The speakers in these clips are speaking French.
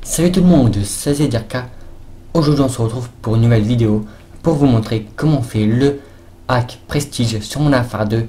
Salut tout le monde, c'est Zedirka. Aujourd'hui on se retrouve pour une nouvelle vidéo pour vous montrer comment on fait le hack Prestige sur mon Affaire 2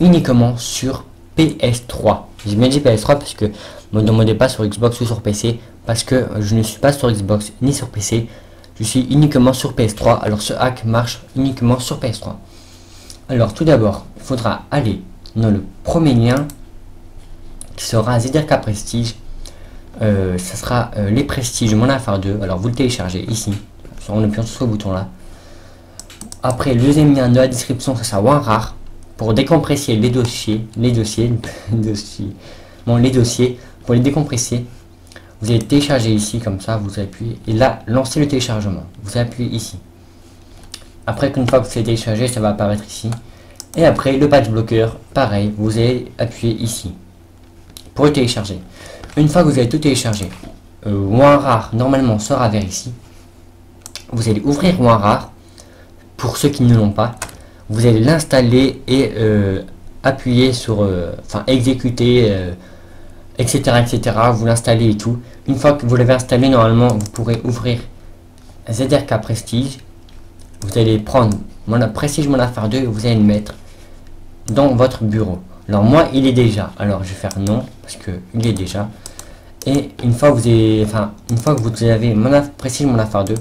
uniquement sur PS3. J'ai bien dit PS3 parce que ne me demandez pas sur Xbox ou sur PC, parce que je ne suis pas sur Xbox ni sur PC, je suis uniquement sur PS3. Alors ce hack marche uniquement sur PS3. Alors tout d'abord il faudra aller dans le premier lien qui sera Zedirka Prestige. Ça sera les Prestiges mon Affaire 2. Alors vous le téléchargez ici en appuyant sur ce bouton là. Après le deuxième lien de la description, ça sera WinRAR pour décompresser les dossiers pour les décompresser. Vous allez télécharger ici comme ça, vous appuyez et là lancer le téléchargement, vous appuyez ici. Après qu'une fois que vous avez téléchargé, ça va apparaître ici. Et après le patch bloqueur, pareil, vous allez appuyer ici pour le télécharger. Une fois que vous avez tout téléchargé, WinRAR normalement sera vers ici. Vous allez ouvrir WinRAR pour ceux qui ne l'ont pas. Vous allez l'installer et appuyer sur exécuter, etc. Vous l'installez et tout. Une fois que vous l'avez installé, normalement vous pourrez ouvrir Zedirka Prestige. Vous allez prendre Prestige mon Affaire 2 et vous allez le mettre dans votre bureau. Alors moi il est déjà, alors je vais faire non parce que il est déjà. Et une fois que vous avez Prestige mon Affaire 2,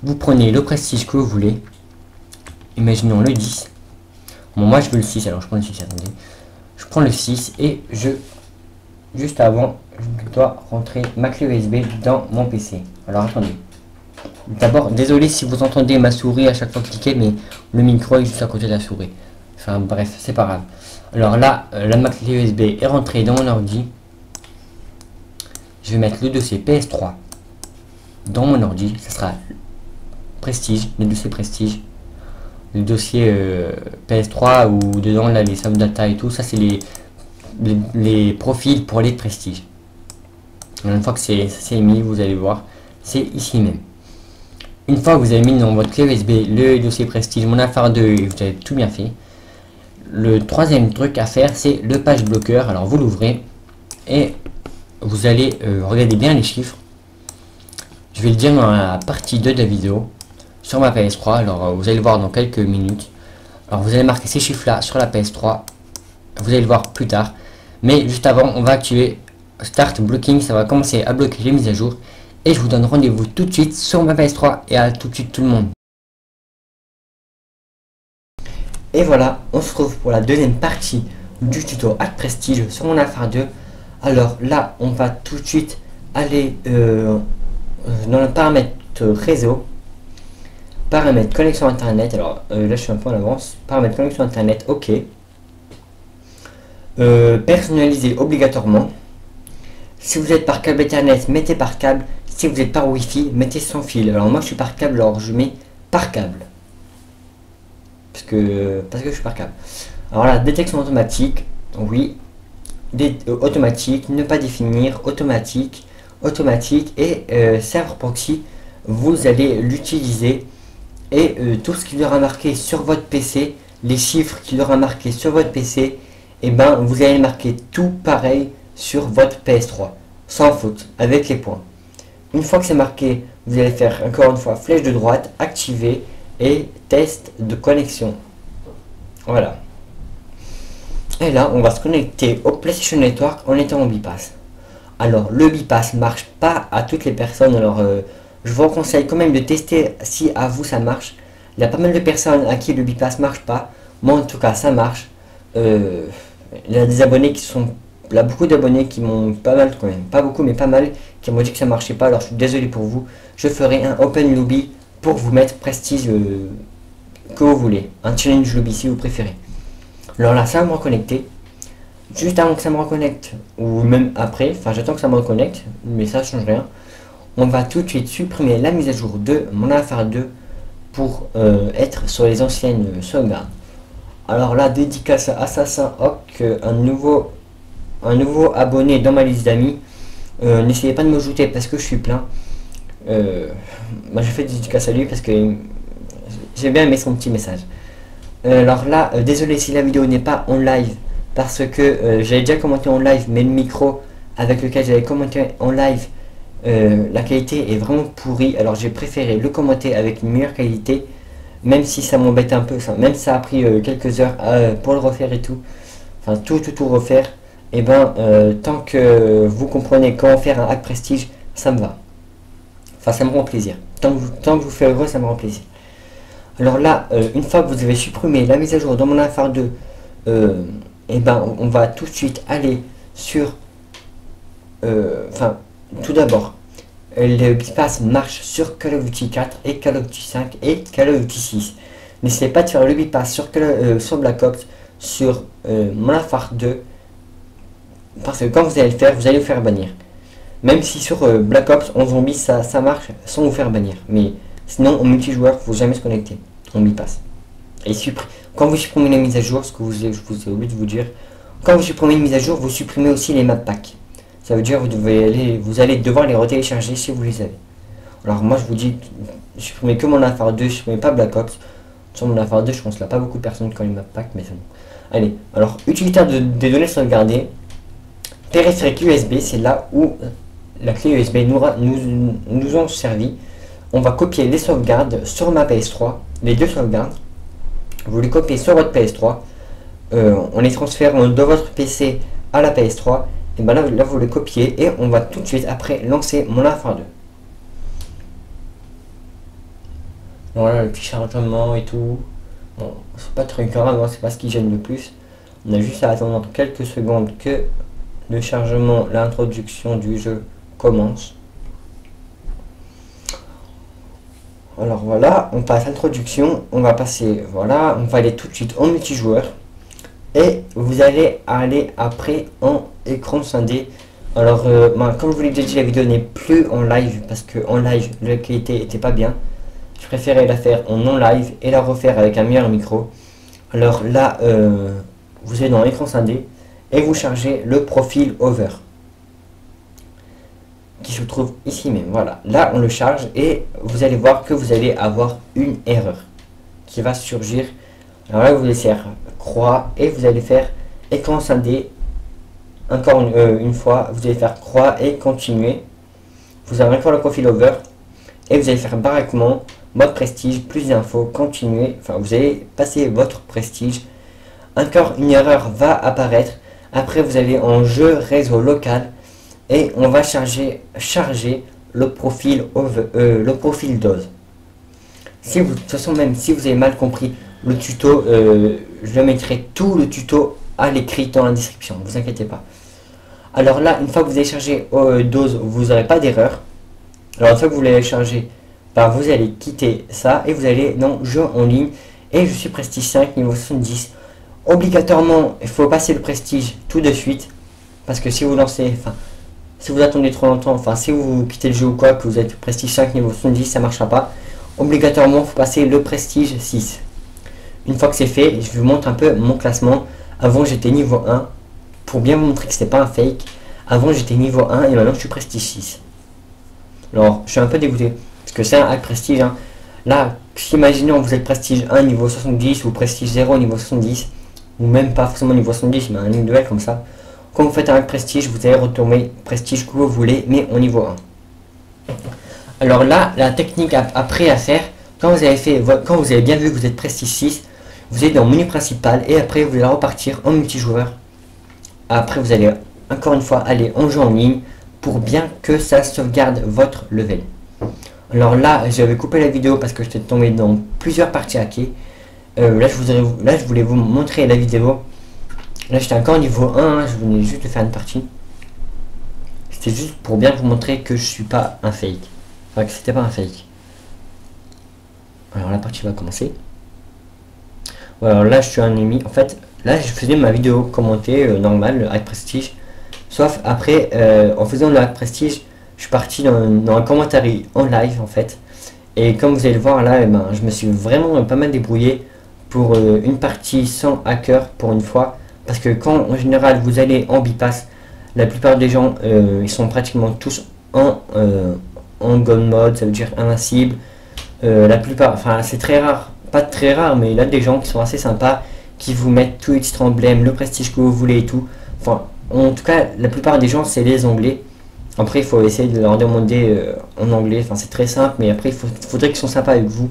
vous prenez le Prestige que vous voulez. Imaginons le 10. Bon, moi je veux le 6, alors je prends le 6, attendez. Je prends le 6 et juste avant, je dois rentrer ma clé USB dans mon PC. Alors attendez. D'abord, désolé si vous entendez ma souris à chaque fois cliquer, mais le micro est juste à côté de la souris. Enfin bref, c'est pas grave. Alors là, ma clé USB est rentrée dans mon ordi. Je vais mettre le dossier PS3 dans mon ordi. Ça sera Prestige, le dossier Prestige. Le dossier PS3 où dedans là les save data et tout ça, c'est les profils pour les Prestige. Une fois que c'est mis, vous allez voir, c'est ici même. Une fois que vous avez mis dans votre clé USB le dossier Prestige mon Affaire 2 et vous avez tout bien fait, le troisième truc à faire, c'est le patch bloqueur. Alors vous l'ouvrez et vous allez regarder bien les chiffres. Je vais le dire dans la partie 2 de la vidéo sur ma PS3. Alors vous allez le voir dans quelques minutes. Alors vous allez marquer ces chiffres là sur la PS3, vous allez le voir plus tard, mais juste avant on va activer Start Blocking. Ça va commencer à bloquer les mises à jour et je vous donne rendez-vous tout de suite sur ma PS3 et à tout de suite tout le monde. Et voilà, on se retrouve pour la deuxième partie du tuto Hack Prestige sur mon Affaire 2. Alors là on va tout de suite aller dans le paramètre réseau, paramètre connexion internet. Alors là je suis un peu en avance. Paramètre connexion internet, ok. Personnaliser obligatoirement. Si vous êtes par câble Ethernet, mettez par câble. Si vous êtes par Wi-Fi, mettez sans fil. Alors moi je suis par câble, alors je mets par câble. Parce que je suis par câble. Alors là, détection automatique, oui. Automatique, ne pas définir, automatique et serveur proxy, vous allez l'utiliser. Et tout ce qu'il aura marqué sur votre PC, les chiffres qu'il aura marqué sur votre PC, et ben vous allez marquer tout pareil sur votre PS3 sans faute avec les points. Une fois que c'est marqué, vous allez faire encore une fois flèche de droite, activer et test de connexion. Voilà. Et là on va se connecter au PlayStation Network en étant en bypass. Alors le bypass marche pas à toutes les personnes, alors je vous conseille quand même de tester si à vous ça marche. Il y a pas mal de personnes à qui le bypass marche pas. Moi en tout cas ça marche. Il y a des abonnés qui sont... Il y a beaucoup d'abonnés qui m'ont pas mal quand même. Pas beaucoup mais pas mal qui m'ont dit que ça marchait pas. Alors je suis désolé pour vous. Je ferai un open lobby pour vous mettre Prestige que vous voulez. Un challenge lobby si vous préférez. Alors là ça va me reconnecter. Juste avant que ça me reconnecte, ou même après, enfin j'attends que ça me reconnecte, mais ça change rien. On va tout de suite supprimer la mise à jour de mon Affaire 2 pour être sur les anciennes sauvegardes. Alors là, dédicace à Assassin Hawk, un nouveau abonné dans ma liste d'amis. N'essayez pas de me ajouter parce que je suis plein. Moi j'ai fait dédicace à lui parce que j'ai bien aimé son petit message. Alors là, désolé si la vidéo n'est pas en live parce que j'avais déjà commenté en live mais le micro avec lequel j'avais commenté en live, la qualité est vraiment pourrie. Alors j'ai préféré le commenter avec une meilleure qualité, même si ça m'embête un peu, même si ça a pris quelques heures pour le refaire et tout, enfin tout refaire. Et ben tant que vous comprenez comment faire un hack prestige, ça me va. Enfin ça me rend plaisir. Tant que je vous fais heureux, ça me rend plaisir. Alors là, une fois que vous avez supprimé la mise à jour dans Modern Warfare 2, et ben on va tout de suite aller sur tout d'abord, le bypass marche sur Call of Duty 4 et Call of Duty 5 et Call of Duty 6. N'essayez pas de faire le bypass sur Black Ops, sur Modern Warfare 2, parce que quand vous allez le faire, vous allez vous faire bannir. Même si sur Black Ops en zombie ça marche sans vous faire bannir, mais sinon en multijoueur, il ne faut jamais se connecter, on bypass. Et quand vous supprimez les mises à jour, ce que je vous ai oublié de vous dire, quand vous supprimez une mise à jour, vous supprimez aussi les map packs. Ça veut dire vous allez devoir les retélécharger si vous les avez. Alors moi je vous dis, supprimez que Modern Warfare 2, supprimez pas Black Ops. Sur Modern Warfare 2, je pense qu'il n'y a pas beaucoup de personnes qui ont les map packs, mais c'est bon. Allez, alors utilitaire des données sauvegardées, périphérique USB, c'est là où la clé USB nous ont servi. On va copier les sauvegardes sur ma PS3, les deux sauvegardes. Vous les copiez sur votre PS3, on les transfère de votre PC à la PS3, et ben là vous les copiez et on va tout de suite après lancer Modern Warfare 2. Voilà le petit chargement et tout. Bon, c'est pas très grave, hein, c'est pas ce qui gêne le plus. On a juste à attendre quelques secondes que le chargement, l'introduction du jeu commence. Alors voilà, on passe à l'introduction, on va passer, voilà, on va aller tout de suite en multijoueur. Et vous allez aller après en écran scindé. Alors, comme je vous l'ai déjà dit, la vidéo n'est plus en live parce que en live, la qualité était pas bien. Je préférais la faire en non-live et la refaire avec un meilleur micro. Alors là, vous êtes dans l'écran scindé et vous chargez le profil over qui se trouve ici même. Voilà, là on le charge et vous allez voir que vous allez avoir une erreur qui va surgir. Alors là vous allez faire croix et vous allez faire écran scindé. Encore une fois, vous allez faire croix et continuer. Vous avez encore le profil over et vous allez faire baraquement, mode prestige, plus d'infos, continuer. Enfin, vous allez passer votre prestige. Encore une erreur va apparaître. Après, vous allez en jeu réseau local et on va charger le profil dose. Si vous, de toute façon, même si vous avez mal compris le tuto, je mettrai tout le tuto à l'écrit dans la description, ne vous inquiétez pas. Alors là, une fois que vous avez chargé dose, vous n'aurez pas d'erreur. Alors une fois que vous l'avez chargé, ben, vous allez quitter ça et vous allez dans jeu en ligne. Et je suis prestige 5, niveau 70. Obligatoirement, il faut passer le prestige tout de suite. Parce que si vous lancez, enfin, si vous attendez trop longtemps, enfin, si vous quittez le jeu ou quoi, que vous êtes prestige 5, niveau 70, ça ne marchera pas. Obligatoirement, il faut passer le prestige 6. Une fois que c'est fait, je vous montre un peu mon classement. Avant, j'étais niveau 1. Pour bien vous montrer que c'était pas un fake. Avant, j'étais niveau 1 et maintenant, je suis prestige 6. Alors, je suis un peu dégoûté. Parce que c'est un hack prestige. Hein. Là, si imaginons vous êtes prestige 1 niveau 70 ou prestige 0 niveau 70, ou même pas forcément niveau 70, mais un individuel comme ça. Quand vous faites un hack prestige, vous allez retourner prestige que vous voulez, mais au niveau 1. Alors là, la technique après à faire, quand vous avez bien vu que vous êtes prestige 6, vous êtes dans le menu principal et après vous allez repartir en multijoueur. Après vous allez encore une fois aller en jeu en ligne pour bien que ça sauvegarde votre level. Alors là, j'avais coupé la vidéo parce que j'étais tombé dans plusieurs parties hackées. Là, je voulais vous montrer la vidéo. Là, j'étais encore niveau 1, hein, je venais juste de faire une partie. C'était juste pour bien vous montrer que je suis pas un fake. Enfin, que c'était pas un fake. Alors la partie va commencer. Alors là, je suis un ennemi. En fait, là, je faisais ma vidéo commentée normale, le hack prestige. Sauf après, en faisant le hack prestige, je suis parti dans un commentaire en live en fait. Et comme vous allez le voir là, ben, je me suis vraiment pas mal débrouillé pour une partie sans hacker pour une fois. Parce que quand en général vous allez en bypass, la plupart des gens ils sont pratiquement tous en gun mode, ça veut dire invincible. La plupart, enfin c'est très rare, pas très rare, mais il y a des gens qui sont assez sympas, qui vous mettent tout extra emblème, le prestige que vous voulez et tout. Enfin, En tout cas, la plupart des gens, c'est les onglets. Après, il faut essayer de leur demander en anglais. Enfin, c'est très simple, mais après, il faudrait qu'ils soient sympas avec vous.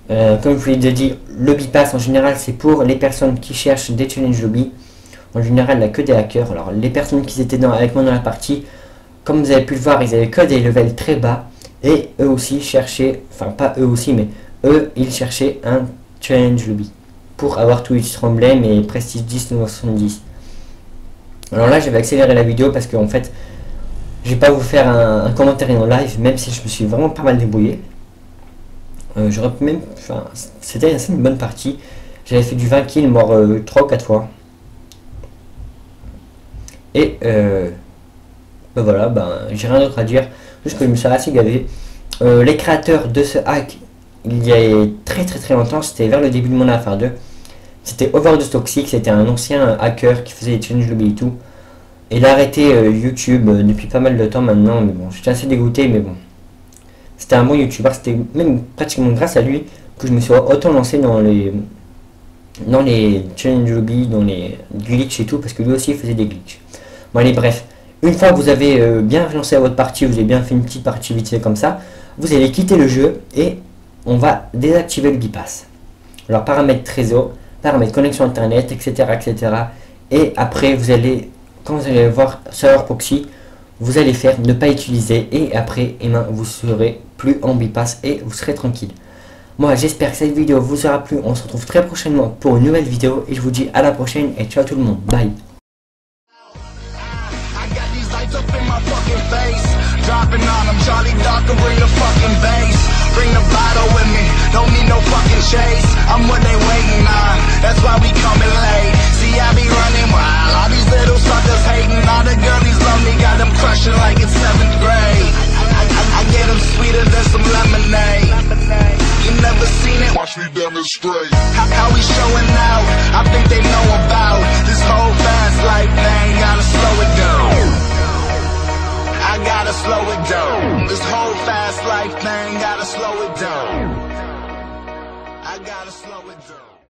Comme je vous l'ai déjà dit, Lobby Pass, en général, c'est pour les personnes qui cherchent des challenges lobby. En général, il n'y a que des hackers. Alors, les personnes qui étaient avec moi dans la partie, comme vous avez pu le voir, ils avaient que des levels très bas. Et eux aussi cherchaient, enfin, pas eux aussi, mais eux, ils cherchaient un challenge lobby pour avoir Twitch Tremblay et Prestige 10 970. Alors là, je vais accélérer la vidéo parce qu'en fait, je vais pas vous faire un commentaire en live, même si je me suis vraiment pas mal débrouillé. J'aurais même, enfin, c'était assez une bonne partie. J'avais fait du 20 kills, mort 3 ou 4 fois. Et ben voilà, j'ai rien d'autre à dire. Juste que je me suis assez gavé. Les créateurs de ce hack, il y a très longtemps, c'était vers le début de mon affaire 2. C'était Overdose Toxic, c'était un ancien hacker qui faisait des challenges lobby et tout. Il a arrêté YouTube depuis pas mal de temps maintenant, mais bon, j'étais assez dégoûté, mais bon. C'était un bon YouTuber, c'était même pratiquement grâce à lui que je me suis autant lancé dans les challenge lobby, dans les glitches et tout, parce que lui aussi il faisait des glitches. Bon allez, bref. Une fois que vous avez bien lancé votre partie, vous avez bien fait une petite partie vite fait comme ça, vous allez quitter le jeu et on va désactiver le bypass. Alors paramètres trésor, paramètres connexion internet, etc. Et après vous allez, quand vous allez voir serveur proxy, vous allez faire ne pas utiliser et après vous serez plus en bypass et vous serez tranquille. Moi j'espère que cette vidéo vous aura plu, on se retrouve très prochainement pour une nouvelle vidéo et je vous dis à la prochaine et ciao tout le monde, bye. Dropping on them, Charlie Darker, bring the fucking bass. Bring the bottle with me, don't need no fucking chase. I'm what they waiting on, that's why we coming late. See, I be running wild, all these little suckers hating. All the girlies love me, got them crushing like it's 7th grade. I get them sweeter than some lemonade. You never seen it, watch me demonstrate. How we showing out, I think they know about this whole fast life thing, gotta slow it down. I gotta slow it down. This whole fast life thing, gotta slow it down. I gotta slow it down.